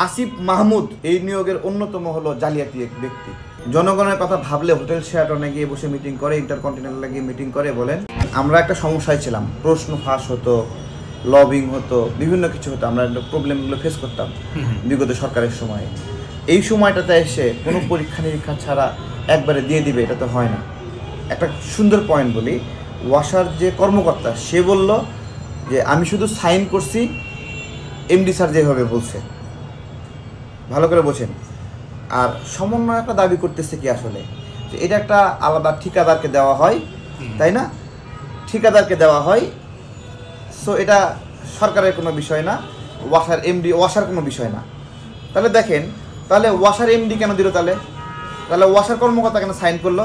আসিফ মাহমুদ এই নিয়োগের অন্যতম হলো জালিয়াতি এক ব্যক্তি। জনগণের কথা ভাবলে হোটেল শেরাটনে গিয়ে বসে মিটিং করে, ইন্টারকন্টিনেন্টালে গিয়ে মিটিং করে বলেন আমরা একটা সমস্যায় ছিলাম, প্রশ্ন ফাঁস হতো, লবিং হতো, বিভিন্ন কিছু হতো, আমরা প্রবলেমগুলো ফেস করতাম বিগত সরকারের সময়ে। এই সময়টাতে এসে কোনো পরীক্ষা নিরীক্ষা ছাড়া একবারে দিয়ে দিবে, এটা তো হয় না। একটা সুন্দর পয়েন্ট বলি, ওয়াসার যে কর্মকর্তা সে বলল যে আমি শুধু সাইন করছি, এমডি স্যার যেভাবে বলছে। ভালো করে বোঝেন। আর সমন্বয় একটা দাবি করতেছে কি আসলে, যে এটা একটা আলাদা ঠিকাদারকে দেওয়া হয়, তাই না? ঠিকাদারকে দেওয়া হয়। সো এটা সরকারের কোনো বিষয় না, ওয়াসার এমডি ওয়াসার কোনো বিষয় না। তাহলে দেখেন, তাহলে ওয়াসার এমডি কেন দিল? তাহলে ওয়াসার কর্মকর্তা কেন সাইন করলো?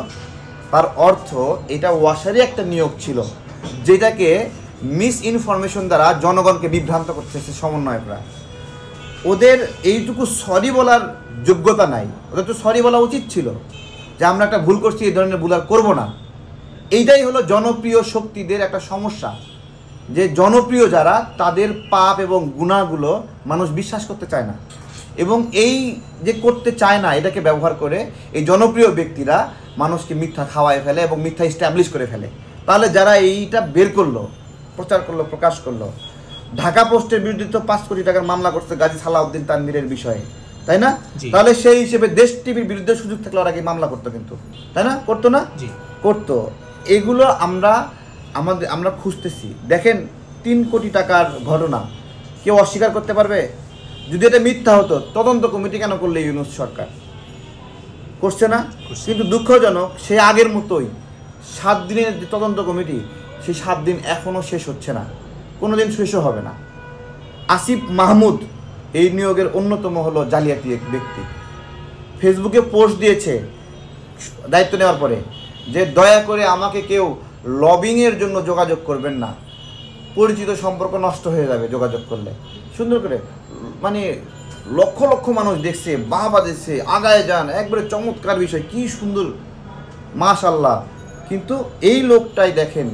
তার অর্থ এটা ওয়াসারই একটা নিয়োগ ছিল, যেটাকে মিস ইনফরমেশন দ্বারা জনগণকে বিভ্রান্ত করতেছে সমন্বয়করা। ওদের এইটুকু সরি বলার যোগ্যতা নাই। ওদের তো সরি বলা উচিত ছিল যে আমরা একটা ভুল করছি, এই ধরনের ভুল আর করবো না। এইটাই হলো জনপ্রিয় শক্তিদের একটা সমস্যা, যে জনপ্রিয় যারা, তাদের পাপ এবং গুনাহগুলো মানুষ বিশ্বাস করতে চায় না, এবং এই যে করতে চায় না এটাকে ব্যবহার করে এই জনপ্রিয় ব্যক্তিরা মানুষকে মিথ্যা খাওয়ায় ফেলে এবং মিথ্যা এস্টাবলিশ করে ফেলে। তাহলে যারা এইটা বের করলো, প্রচার করলো, প্রকাশ করলো, ঢাকা পোস্টের বিরুদ্ধে তো 5 কোটি টাকার মামলা করছে গাজী সালাউদ্দিন তানভীরের বিষয়ে, তাই না? তাহলে সেই হিসেবে দেশ টিভির বিরুদ্ধে সুযোগ থাকলে ওরা কি মামলা করতো কিন্তু, তাই না? করতো না? করতো। এগুলো আমরা খুঁজতেছি। দেখেন, 3 কোটি টাকার ঘটনা কেউ অস্বীকার করতে পারবে? যদি এটা মিথ্যা হতো, তদন্ত কমিটি কেন করলে ইউনূস সরকার? করছে না? কিন্তু দুঃখজনক, সে আগের মতোই 7 দিনের যে তদন্ত কমিটি, সেই 7 দিন এখনও শেষ হচ্ছে না, কোনোদিন শেষও হবে না। আসিফ মাহমুদ এই নিয়োগের অন্যতম হলো জালিয়াতি এক ব্যক্তি। ফেসবুকে পোস্ট দিয়েছে দায়িত্ব নেওয়ার পরে যে দয়া করে আমাকে কেউ লবিংয়ের জন্য যোগাযোগ করবেন না, পরিচিত সম্পর্ক নষ্ট হয়ে যাবে যোগাযোগ করলে। সুন্দর করে, মানে লক্ষ লক্ষ মানুষ দেখছে, বাহবা দিচ্ছে, আগায় যান, একবারে চমৎকার বিষয়, কি সুন্দর, মাশাআল্লাহ। কিন্তু এই লোকটাই দেখেন,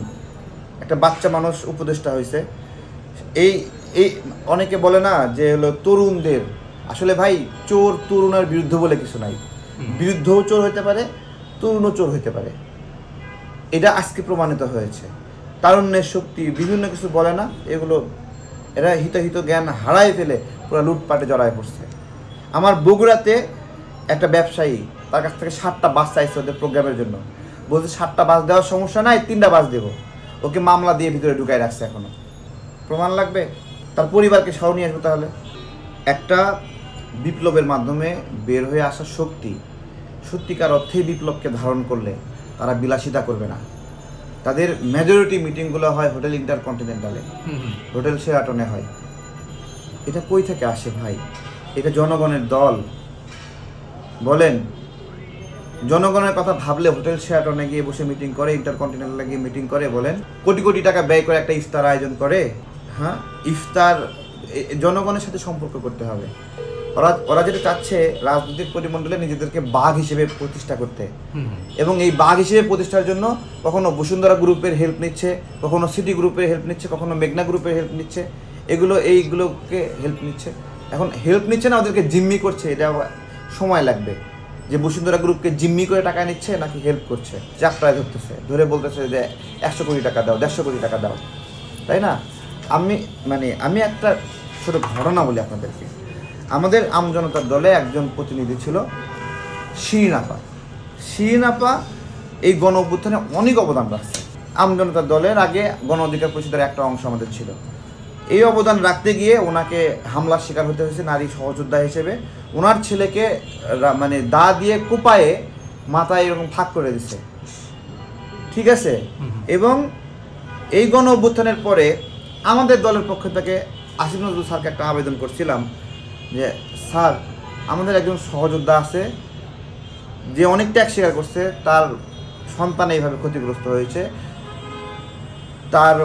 একটা বাচ্চা মানুষ উপদেষ্টা হয়েছে। এই অনেকে বলে না যে হলো তরুণদের, আসলে ভাই চোর তরুণের বিরুদ্ধে বলে কিছু নাই, বিরুদ্ধও চোর হইতে পারে, তরুণও চোর হইতে পারে। এটা আজকে প্রমাণিত হয়েছে। তারুণ্যের শক্তি বিভিন্ন কিছু বলে না, এগুলো এরা হিত জ্ঞান হারাই ফেলে পুরো লুটপাটে জড়ায় পড়ছে। আমার বগুড়াতে একটা ব্যবসায়ী, তার কাছ থেকে 7টা বাস চাইছে ওদের প্রোগ্রামের জন্য, বলছে 7টা বাস দেওয়ার সমস্যা নাই, 3টা বাস দেবো। ওকে মামলা দিয়ে ভিতরে ঢুকাই রাখছে। এখনো প্রমাণ লাগবে, তার পরিবারকে সহ নিয়ে আসবে। তাহলে একটা বিপ্লবের মাধ্যমে বের হয়ে আসা শক্তি সত্যিকার অর্থেই বিপ্লবকে ধারণ করলে তারা বিলাসিতা করবে না। তাদের মেজরিটি মিটিংগুলো হয় হোটেল ইন্টারকন্টিনেন্টালে, হোটেল শেরাটনে হয়। এটা কই থেকে আসে ভাই? এটা জনগণের দল। বলেন, জনগণের কথা ভাবলে হোটেল শেরাটনে গিয়ে বসে মিটিং করে, ইন্টারকন্টিনেন্টালে গিয়ে মিটিং করে, বলেন কোটি কোটি টাকা ব্যয় করে একটা ইফতার আয়োজন করে। হ্যাঁ, ইফতার জনগণের সাথে সম্পর্ক করতে হবে। ওরা যেটা চাচ্ছে রাজনৈতিক পরিমণ্ডলে নিজেদেরকে বাঘ হিসেবে প্রতিষ্ঠা করতে, এবং এই বাঘ হিসেবে প্রতিষ্ঠার জন্য কখনো বসুন্ধরা গ্রুপের হেল্প নিচ্ছে, কখনো সিটি গ্রুপের হেল্প নিচ্ছে, কখনো মেঘনা গ্রুপের হেল্প নিচ্ছে, এইগুলোকে হেল্প নিচ্ছে। এখন হেল্প নিচ্ছে না, ওদেরকে জিম্মি করছে। এটা সময় লাগবে যে বসুন্ধরা গ্রুপকে জিম্মি করে টাকা নিচ্ছে নাকি হেল্প করছে। যাত্রায় ধরতেছে, ধরে বলতেছে যে 100 কোটি টাকা দাও, 150 কোটি টাকা দাও, তাই না? আমি একটা ছোট ঘটনা বলি আপনাদেরকে। আমাদের আমজনতার দলে একজন প্রতিনিধি ছিল শিরিন আপা। এই গণ অভ্যুত্থানে অনেক অবদান রাখছে। আমজনতার দলের আগে গণ অধিকার পরিষদের একটা অংশ আমাদের ছিল। এই অবদান রাখতে গিয়ে ওনাকে হামলার শিকার হতে হয়েছে নারী সহযোদ্ধা হিসেবে। ওনার ছেলেকে দা দিয়ে কোপায়ে মাথায় এরকম ফাঁক করে দিচ্ছে, ঠিক আছে? এবং এই গণ অভ্যুত্থানের পরে আমাদের দলের পক্ষ থেকে আসিফ নজরুল স্যারকে একটা আবেদন করছিলাম যে স্যার, আমাদের একজন সহযোদ্ধা আছে যে অনেক ত্যাগ স্বীকার করছে, তার সন্তান এইভাবে ক্ষতিগ্রস্ত হয়েছে, তার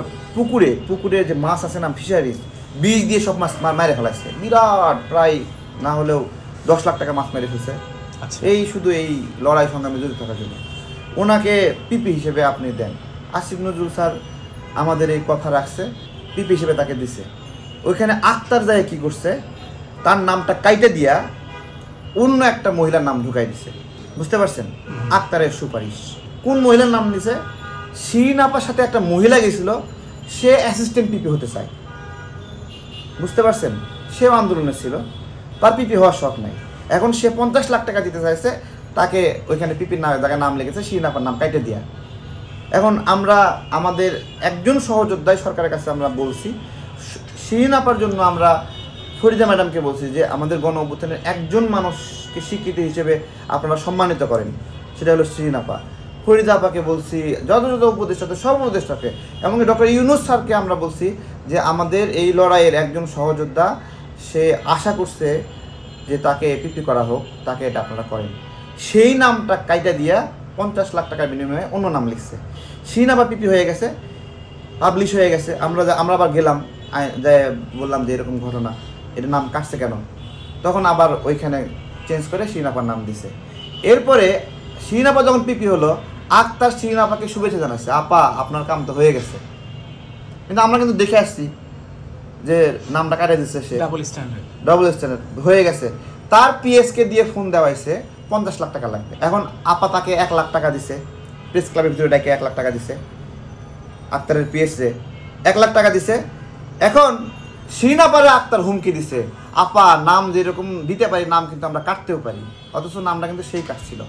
পুকুরে যে মাছ আছে না, ফিশারিজ, বীজ দিয়ে সব মাছ মেরে ফেলাচ্ছে, বিরাট, প্রায় না হলেও 10 লাখ টাকা মাছ মেরে ফেলছে। এই শুধু এই লড়াই সংগ্রামে জড়িত থাকার জন্য ওনাকে পিপি হিসেবে আপনি দেন। আসিফ নজরুল স্যার আমাদের এই কথা রাখছে, পিপি হিসেবে তাকে দিছে। ওইখানে আক্তার যায় কি করছে, তার নামটা কাইটে দিয়া অন্য একটা মহিলার নাম ঢুকাই দিছে। বুঝতে পারছেন? আক্তারের সুপারিশ। কোন মহিলার নাম দিছে? শিরিন আপার সাথে একটা মহিলা গেছিল, সে অ্যাসিস্ট্যান্ট পিপি হতে চায়। বুঝতে পারছেন? সেও আন্দোলনে ছিল, তার পিপি হওয়ার শখ নাই। এখন সে 50 লাখ টাকা দিতে চাইছে, তাকে ওইখানে পিপির জায়গায় নাম লিখেছে শিরিন আপার নাম কাইটে দিয়া। এখন আমরা আমাদের একজন সহযোদ্ধায় সরকারের কাছে আমরা বলছি, শিরিন আপার জন্য আমরা ফরিদা ম্যাডামকে বলছি যে আমাদের গণ অভ্যুত্থানের একজন মানুষকে স্বীকৃতি হিসেবে আপনারা সম্মানিত করেন, সেটা হলো শিরিন আপা। ফরিদা আপাকে বলছি, যত উপদেষ্টাতে সব উপদেষ্টাকে, এমনকি ডক্টর ইউনুস স্যারকে আমরা বলছি যে আমাদের এই লড়াইয়ের একজন সহযোদ্ধা, সে আশা করছে যে তাকে পিপি করা হোক, তাকে এটা আপনারা করেন। সেই নামটা কাইটা দিয়া 50 লাখ টাকার বিনিময়ে অন্য নাম লিখছে। শিরিন আপা পিপি হয়ে গেছে, পাবলিশ হয়ে গেছে। আমরা আবার গেলাম, বললাম যে এরকম ঘটনা, এটা নাম কাটছে কেন? তখন আবার ওইখানে চেঞ্জ করে শিরিন আপার নাম দিছে। এরপরে শিরিন আপা যখন পিপি হলো, আক্তার শিরিন আপাকে শুভেচ্ছা জানাচ্ছে, আপা আপনার কাম তো হয়ে গেছে। কিন্তু আমরা কিন্তু দেখে আসছি যে নামটা কাটে দিচ্ছে, সে ডাবল স্ট্যান্ডার্ড হয়ে গেছে। তার পিএসকে দিয়ে ফোন দেওয়া হয়েছে 50 লাখ টাকা লাগবে। এখন আপা তাকে 1 লাখ টাকা দিছে, প্রেস ক্লাবের ভিতরে ডাকে 1 লাখ টাকা দিছে, আক্তারের পিএসে 1 লাখ টাকা দিছে। এখন শিরিন আপারে আক্তার হুমকি দিছে, আপা নাম যেরকম দিতে পারি, নাম কিন্তু আমরা কাটতেও পারি, অথচ নামটা কিন্তু সেই কাটছিল।